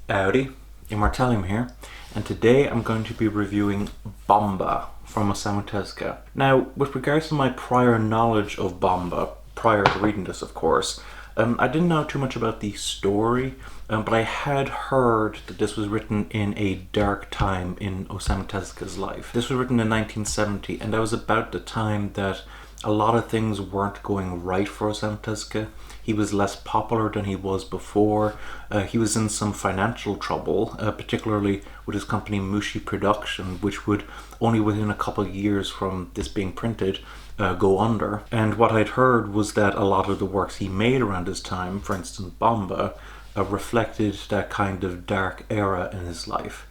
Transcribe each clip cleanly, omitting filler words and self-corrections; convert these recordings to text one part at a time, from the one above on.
Howdy, Immortalium here, and today I'm going to be reviewing Bomba from Osamu Tezuka. Now, with regards to my prior knowledge of Bomba, prior to reading this of course, I didn't know too much about the story, but I had heard that this was written in a dark time in Osamu Tezuka's life. This was written in 1970, and that was about the time that a lot of things weren't going right for Osamu Tezuka. He was less popular than he was before. He was in some financial trouble, particularly with his company Mushi Production, which would only within a couple of years from this being printed go under. And what I'd heard was that a lot of the works he made around this time, for instance Bomba, reflected that kind of dark era in his life.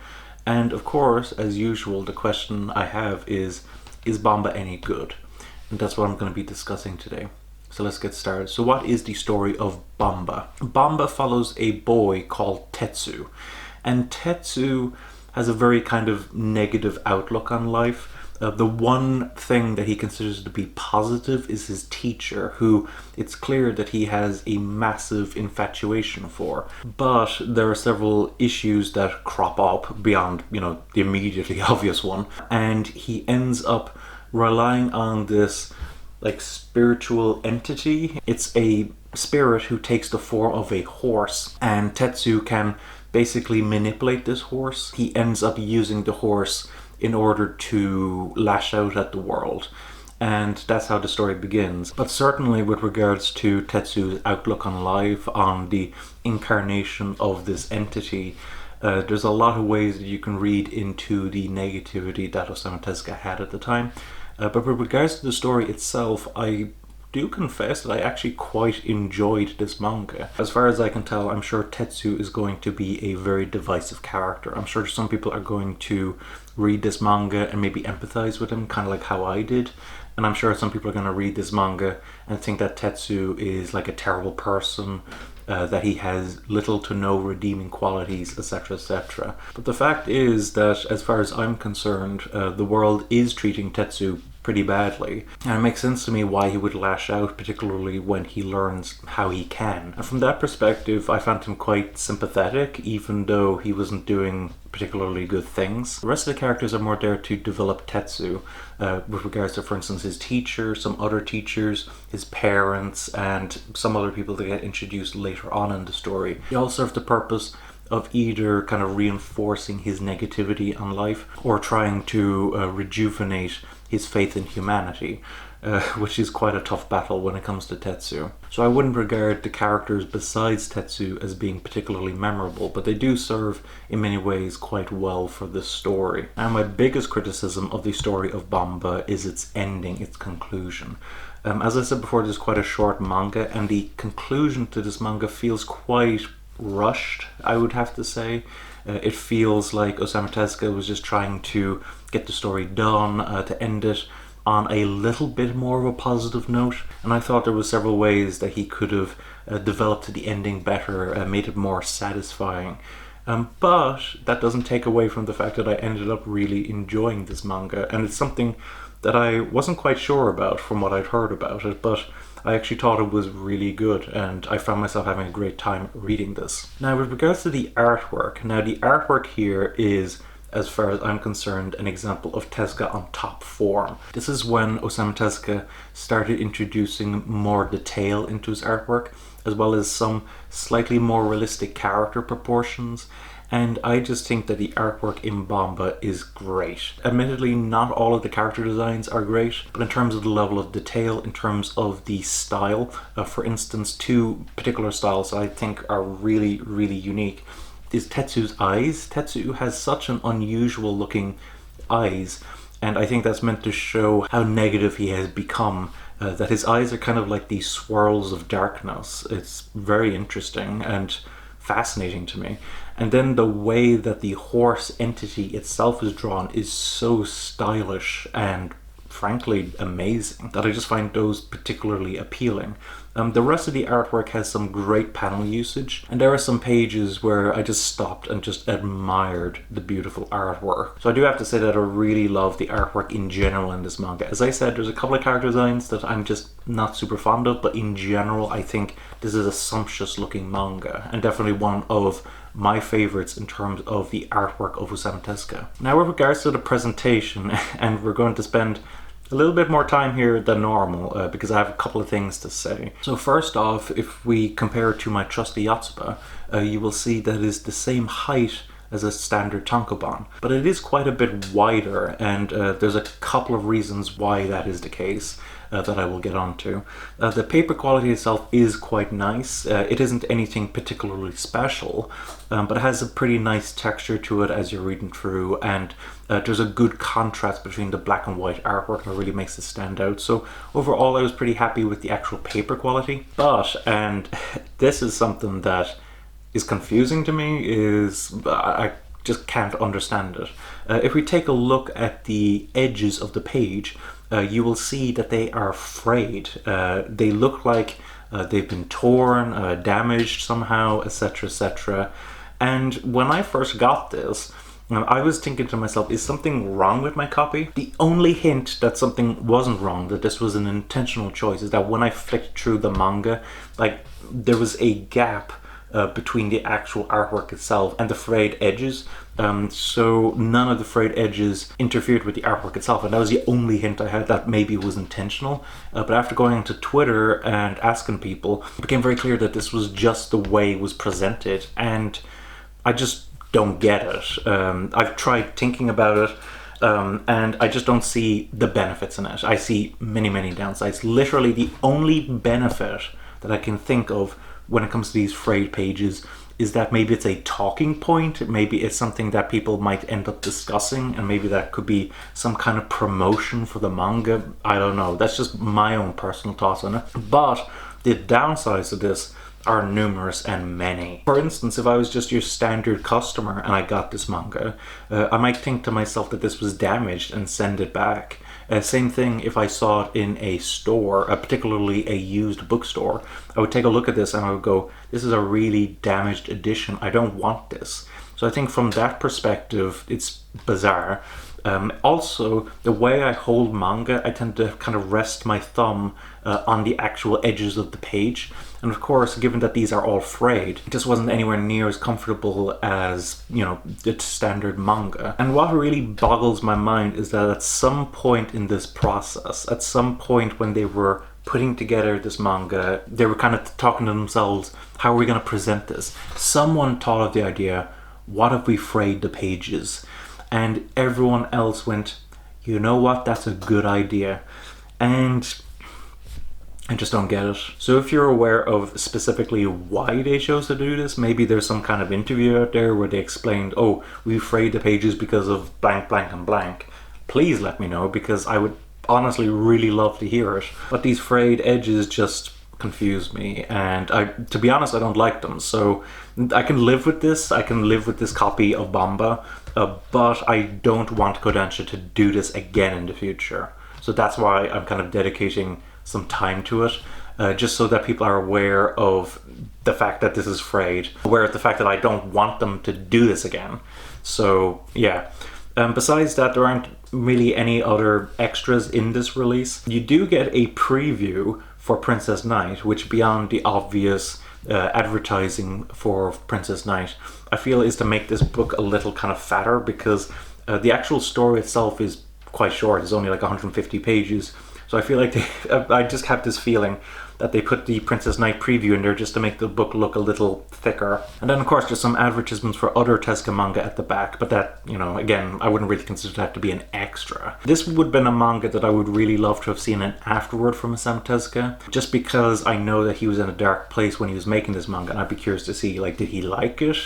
And of course, as usual, the question I have is Bomba any good? And that's what I'm going to be discussing today. So let's get started. So what is the story of Bomba? Bomba follows a boy called Tetsu. And Tetsu has a very kind of negative outlook on life. The one thing that he considers to be positive is his teacher, who it's clear that he has a massive infatuation for. But there are several issues that crop up beyond, the immediately obvious one. And he ends up relying on this spiritual entity. It's a spirit who takes the form of a horse, and Tetsu can basically manipulate this horse. He ends up using the horse in order to lash out at the world, and that's how the story begins. But certainly with regards to Tetsu's outlook on life, on the incarnation of this entity, there's a lot of ways that you can read into the negativity that Osamu Tezuka had at the time. But with regards to the story itself, I do confess that I actually quite enjoyed this manga. As far as I can tell, I'm sure Tetsu is going to be a very divisive character. I'm sure some people are going to read this manga and maybe empathize with him, kind of like how I did. And I'm sure some people are going to read this manga and think that Tetsu is like a terrible person, that he has little to no redeeming qualities, etc., etc. But the fact is that, as far as I'm concerned, the world is treating Tetsu pretty badly. And it makes sense to me why he would lash out, particularly when he learns how he can. And from that perspective, I found him quite sympathetic, even though he wasn't doing particularly good things. The rest of the characters are more there to develop Tetsu, with regards to, for instance, his teacher, some other teachers, his parents, and some other people that get introduced later on in the story. They all serve the purpose of either kind of reinforcing his negativity on life or trying to rejuvenate his faith in humanity, which is quite a tough battle when it comes to Tetsu. So I wouldn't regard the characters besides Tetsu as being particularly memorable, but they do serve in many ways quite well for this story. And my biggest criticism of the story of Bomba is its ending, its conclusion. As I said before, this is quite a short manga, and the conclusion to this manga feels quite rushed, I would have to say. It feels like Osamu Tezuka was just trying to get the story done, to end it on a little bit more of a positive note, and I thought there were several ways that he could have developed the ending better, made it more satisfying. But that doesn't take away from the fact that I ended up really enjoying this manga, and it's something that I wasn't quite sure about from what I'd heard about it, but I actually thought it was really good, and I found myself having a great time reading this. Now, with regards to the artwork, the artwork here is, as far as I'm concerned, an example of Tezuka on top form. This is when Osamu Tezuka started introducing more detail into his artwork, as well as some slightly more realistic character proportions. And I just think that the artwork in Bomba is great. Admittedly, not all of the character designs are great, but in terms of the level of detail, in terms of the style, for instance, two particular styles I think are really, really unique is Tetsu's eyes. Tetsu has such an unusual looking eyes, and I think that's meant to show how negative he has become. That his eyes are kind of like these swirls of darkness. It's very interesting and fascinating to me. And then the way that the horse entity itself is drawn is so stylish and frankly amazing that I just find those particularly appealing. The rest of the artwork has some great panel usage, and there are some pages where I just stopped and just admired the beautiful artwork. So I do have to say that I really love the artwork in general in this manga. As I said, there's a couple of character designs that I'm just not super fond of, but in general I think this is a sumptuous looking manga, and definitely one of my favorites in terms of the artwork of Osamu Tezuka. Now with regards to the presentation, and we're going to spend a little bit more time here than normal because I have a couple of things to say. So first off, if we compare it to my trusty Yotsuba, you will see that it is the same height as a standard tankobon, but it is quite a bit wider, and there's a couple of reasons why that is the case that I will get onto. The paper quality itself is quite nice. It isn't anything particularly special, but it has a pretty nice texture to it as you're reading through, and there's a good contrast between the black and white artwork that really makes it stand out. So overall I was pretty happy with the actual paper quality. But, and this is something that is confusing to me, is I just can't understand it. If we take a look at the edges of the page, you will see that they are frayed. They look like they've been torn, damaged somehow, etc, etc. And when I first got this, I was thinking to myself, is something wrong with my copy? The only hint that something wasn't wrong, that this was an intentional choice, is that when I flicked through the manga, like, there was a gap between the actual artwork itself and the frayed edges, so none of the frayed edges interfered with the artwork itself, and that was the only hint I had that maybe it was intentional. But after going onto Twitter and asking people, it became very clear that this was just the way it was presented, and I just don't get it. I've tried thinking about it, and I just don't see the benefits in it. I see many downsides. Literally the only benefit that I can think of when it comes to these frayed pages is that maybe it's a talking point, maybe it's something that people might end up discussing, and maybe that could be some kind of promotion for the manga. I don't know, that's just my own personal thoughts on it. But the downsides of this are numerous and many. For instance, if I was just your standard customer and I got this manga, I might think to myself that this was damaged and send it back. Same thing if I saw it in a store, particularly a used bookstore. I would take a look at this and I would go, this is a really damaged edition, I don't want this. So I think from that perspective, it's bizarre. Also, the way I hold manga, I tend to kind of rest my thumb on the actual edges of the page. And of course, given that these are all frayed, it just wasn't anywhere near as comfortable as, you know, the standard manga. And what really boggles my mind is that at some point in this process, at some point when they were putting together this manga, they were kind of talking to themselves, how are we going to present this? Someone thought of the idea, what if we frayed the pages? And everyone else went, you know what, that's a good idea. And I just don't get it. So if you're aware of specifically why they chose to do this, maybe there's some kind of interview out there where they explained, oh, we frayed the pages because of blank, blank, and blank. Please let me know, because I would honestly really love to hear it. But these frayed edges just confuse me, and to be honest, I don't like them. So I can live with this. I can live with this copy of Bomba, but I don't want Kodansha to do this again in the future. So that's why I'm kind of dedicating some time to it, just so that people are aware of the fact that this is frayed, aware of the fact that I don't want them to do this again. So yeah. Besides that, there aren't really any other extras in this release. You do get a preview for Princess Knight, which, beyond the obvious advertising for Princess Knight, I feel is to make this book a little kind of fatter, because the actual story itself is quite short. It's only like 150 pages. So I feel like I just have this feeling that they put the Princess Knight preview in there just to make the book look a little thicker. And then of course there's some advertisements for other Tezuka manga at the back, but that, you know, again, I wouldn't really consider that to be an extra. This would have been a manga that I would really love to have seen an afterword from Osamu Tezuka, just because I know that he was in a dark place when he was making this manga, and I'd be curious to see, like, did he like it?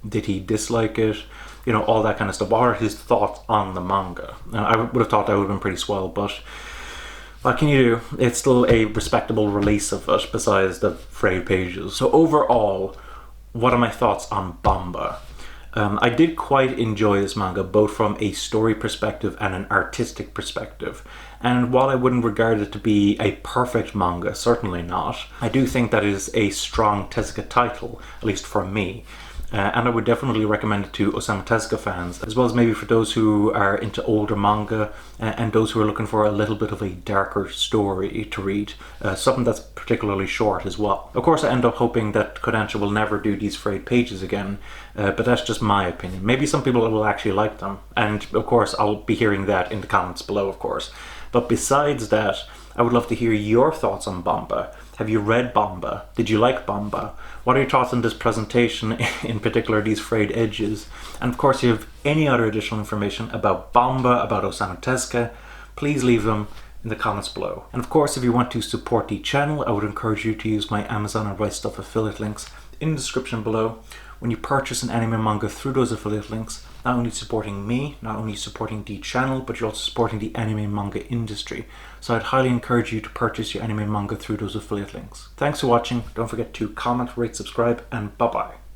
Did he dislike it? You know, all that kind of stuff. What are his thoughts on the manga? And I would have thought that would have been pretty swell, but what can you do? It's still a respectable release of it, besides the frayed pages. So overall, what are my thoughts on Bomba? I did quite enjoy this manga, both from a story perspective and an artistic perspective. And while I wouldn't regard it to be a perfect manga, certainly not, I do think that it is a strong Tezuka title, at least for me. And I would definitely recommend it to Osamu Tezuka fans, as well as maybe for those who are into older manga and those who are looking for a little bit of a darker story to read, something that's particularly short as well. Of course, I end up hoping that Kodansha will never do these frayed pages again, but that's just my opinion. Maybe some people will actually like them, and of course I'll be hearing that in the comments below, of course. But besides that, I would love to hear your thoughts on Bomba. Have you read Bomba? Did you like Bomba? What are your thoughts on this presentation, in particular these frayed edges? And of course, if you have any other additional information about Bomba, about Osamu Tezuka, please leave them in the comments below. And of course, if you want to support the channel, I would encourage you to use my Amazon and Right Stuff affiliate links in the description below. When you purchase an anime manga through those affiliate links, not only supporting me, not only supporting the channel, but you're also supporting the anime manga industry. So I'd highly encourage you to purchase your anime manga through those affiliate links. Thanks for watching. Don't forget to comment, rate, subscribe, and bye-bye.